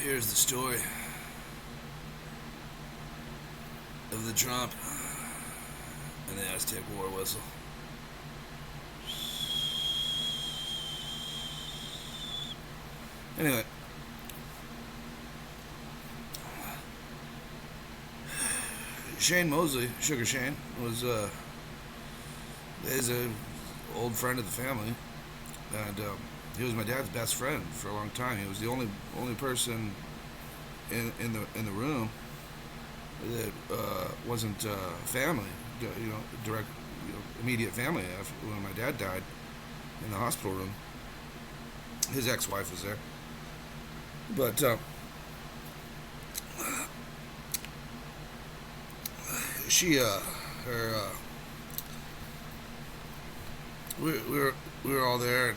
Here's the story of the Trump and the Aztec war whistle. Anyway, Shane Mosley, Sugar Shane, is an old friend of the family, and he was my dad's best friend for a long time. He was the only person in the room that wasn't family, direct, immediate family. After when my dad died in the hospital room, his ex-wife was there, but she her we were all there,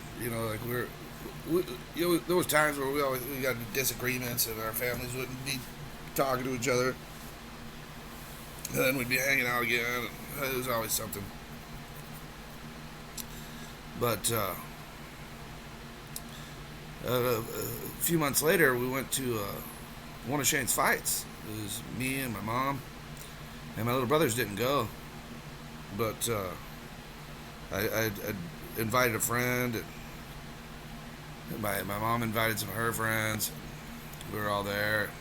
there was times where we got disagreements and our families wouldn't be talking to each other, and then we'd be hanging out again, and it was always something. But a few months later, we went to one of Shane's fights. It was me and my mom, and my little brothers didn't go, but I invited a friend, and my mom invited some of her friends. We were all there.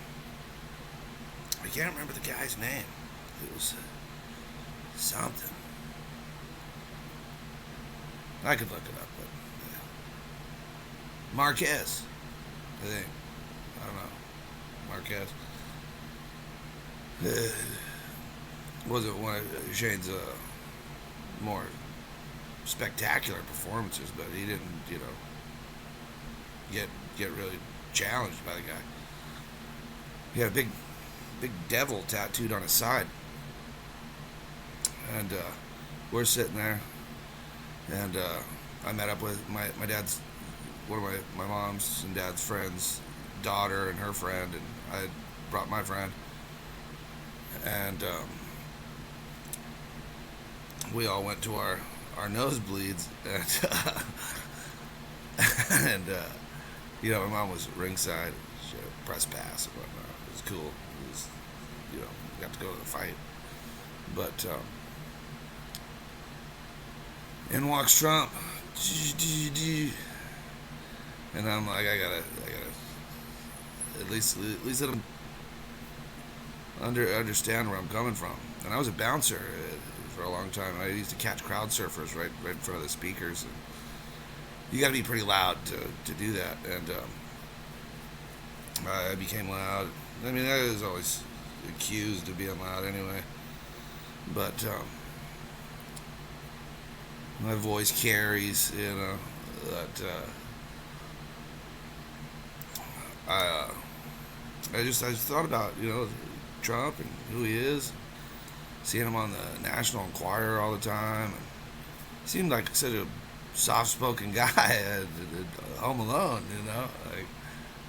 I can't remember the guy's name. It was something. I could look it up, but Marquez, I think. I don't know. Marquez. Wasn't one of Shane's more spectacular performances, but he didn't, get really challenged by the guy. He had a big devil tattooed on his side, and we're sitting there, and I met up with my dad's, one of my mom's and dad's friends' daughter and her friend, and I brought my friend, and we all went to our nosebleeds, and my mom was ringside. She had a press pass and whatnot. It was cool. It was, got to go to the fight. But in walks Trump, and I'm like, I gotta at least let him understand where I'm coming from. And I was a bouncer for a long time. I used to catch crowd surfers right in front of the speakers. And you got to be pretty loud to do that. And I became loud. I mean, I was always accused of being loud anyway. But my voice carries, that I just thought about, Trump and who he is. Seeing him on the National Enquirer all the time. And seemed like such a soft-spoken guy at Home Alone, Like,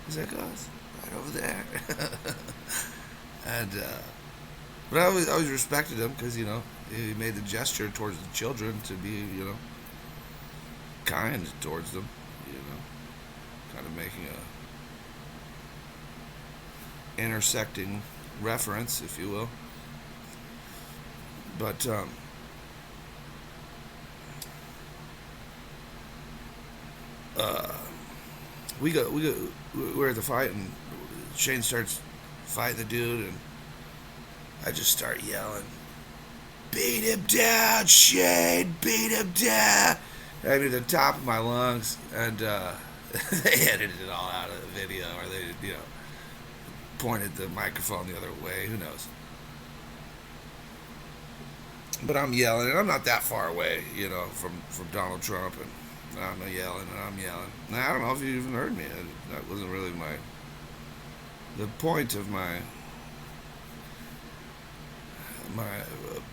he's like, oh, it's right over there. And, but I always respected him because, he made the gesture towards the children to be, kind towards them, kind of making a intersecting reference, if you will. But we're at the fight, and Shane starts fighting the dude, and I just start yelling, "Beat him down, Shane! Beat him down!" I mean, the top of my lungs, and they edited it all out of the video, or they, pointed the microphone the other way. Who knows? But I'm yelling, and I'm not that far away, from Donald Trump, and I'm yelling, and I'm yelling. Now, I don't know if you even heard me. That wasn't really the point of my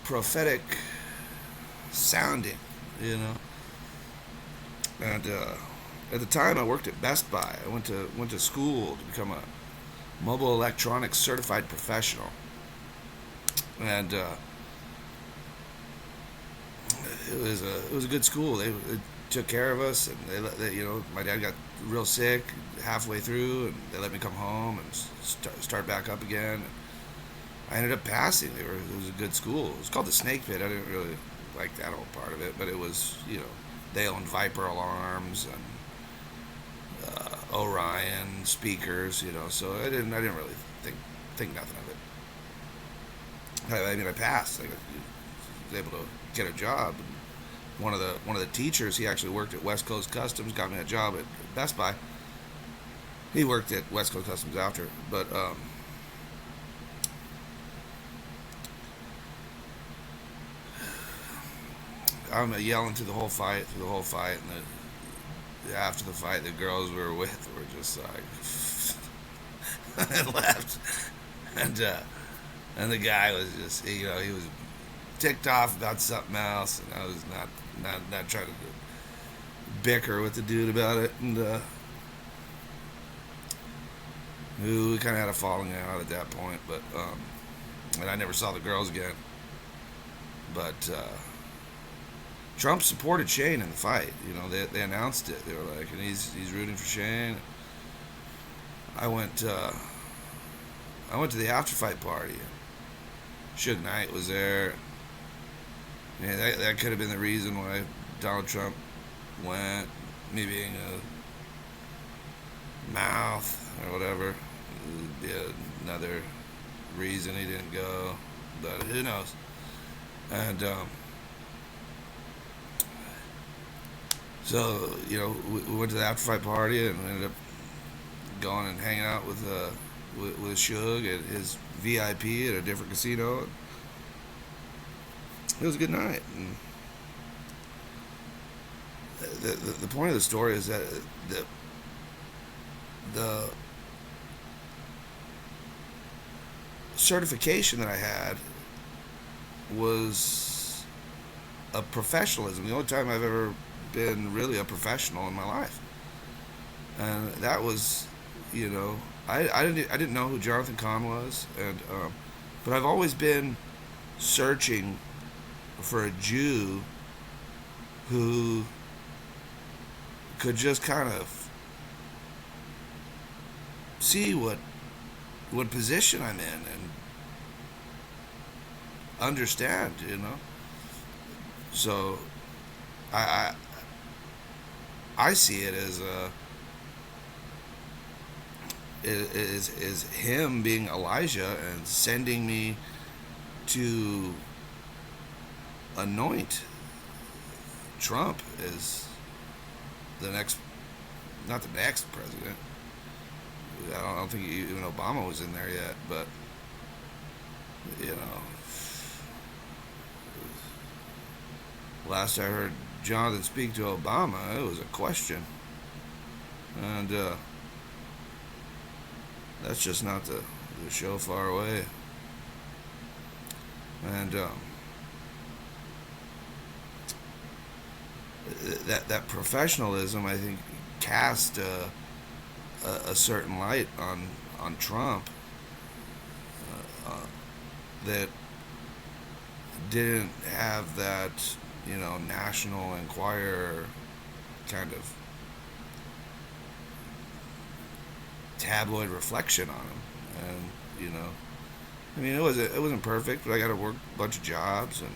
prophetic sounding, And at the time, I worked at Best Buy. I went to school to become a mobile electronics certified professional, and it was a good school. They took care of us, and they my dad got real sick halfway through, and they let me come home and start back up again. I ended up passing. It was a good school. It was called the Snake Pit. I didn't really like that whole part of it, but it was, they owned Viper alarms and Orion speakers, So I didn't really think nothing of it. I mean, I passed. I was able to get a job. And one of the teachers, he actually worked at West Coast Customs, got me a job at Best Buy. He worked at West Coast Customs after, but I'm yelling through the whole fight, and after the fight, the girls we were with were just like and left, and the guy was just, he was ticked off about something else, and I was not trying to bicker with the dude about it, and we kind of had a falling out at that point, but and I never saw the girls again, but. Trump supported Shane in the fight. They announced it. They were like, and he's rooting for Shane. I went to the after fight party. Suge Knight was there. Yeah, that could have been the reason why Donald Trump went. Me being a mouth or whatever. It'd be another reason he didn't go, but who knows? And so, we went to the after fight party and we ended up going and hanging out with Suge at his VIP at a different casino. It was a good night. And the point of the story is that the certification that I had was a professionalism. The only time I've ever been really a professional in my life, and that was, I didn't know who Jonathan Cahn was, and but I've always been searching for a Jew who could just kind of see what position I'm in and understand, So I see it as is him being Elijah and sending me to anoint Trump as the next, not the next president. I don't think even Obama was in there yet, but last I heard Jonathan speak to Obama, it was a question, and that's just not the show far away. And that professionalism, I think, cast a certain light on Trump that didn't have that, National Enquirer kind of tabloid reflection on him. And I mean, it wasn't perfect, but I got to work a bunch of jobs, and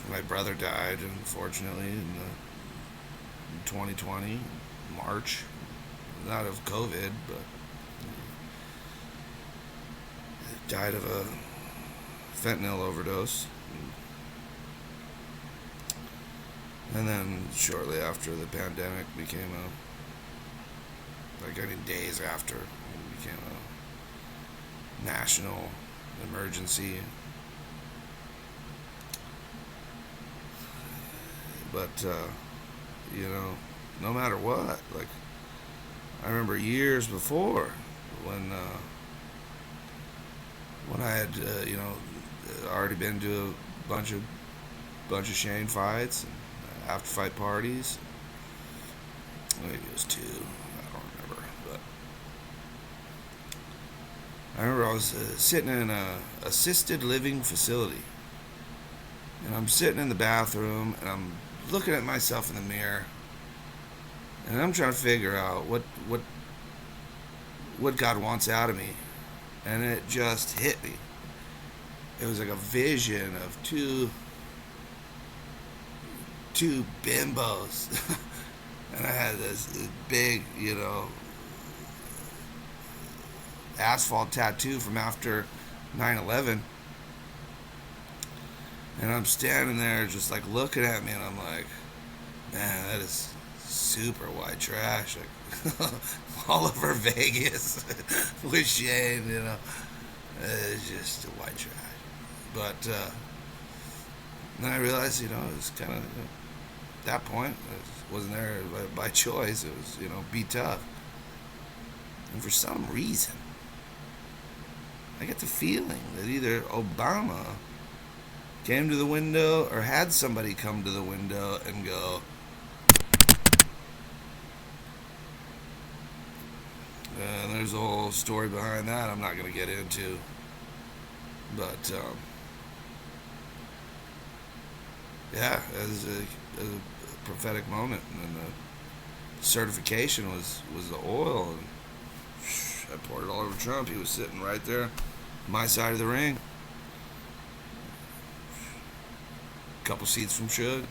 my brother died, unfortunately, in 2020, March. Not of COVID, but died of a fentanyl overdose. And then shortly after, the pandemic became days after, it became a national emergency. But, no matter what, like, I remember years before when I had, already been to a bunch of Shane fights and after fight parties. Maybe it was 2. I don't remember, but I remember I was sitting in a assisted living facility, And I'm sitting in the bathroom and I'm looking at myself in the mirror, and I'm trying to figure out what God wants out of me. And it just hit me. It was like a vision of two bimbos. And I had this big, asphalt tattoo from after 9/11. And I'm standing there just like looking at me, and I'm like, man, that is super white trash. Like, all over Vegas with Shane. It's just white trash. But then I realized, it was kind of, at that point, it wasn't there by choice. It was, be tough. And for some reason, I get the feeling that either Obama came to the window or had somebody come to the window and go, and there's a whole story behind that I'm not going to get into. But, yeah, as a prophetic moment. And the certification was the oil. And I poured it all over Trump. He was sitting right there, my side of the ring. A couple seats from Suge.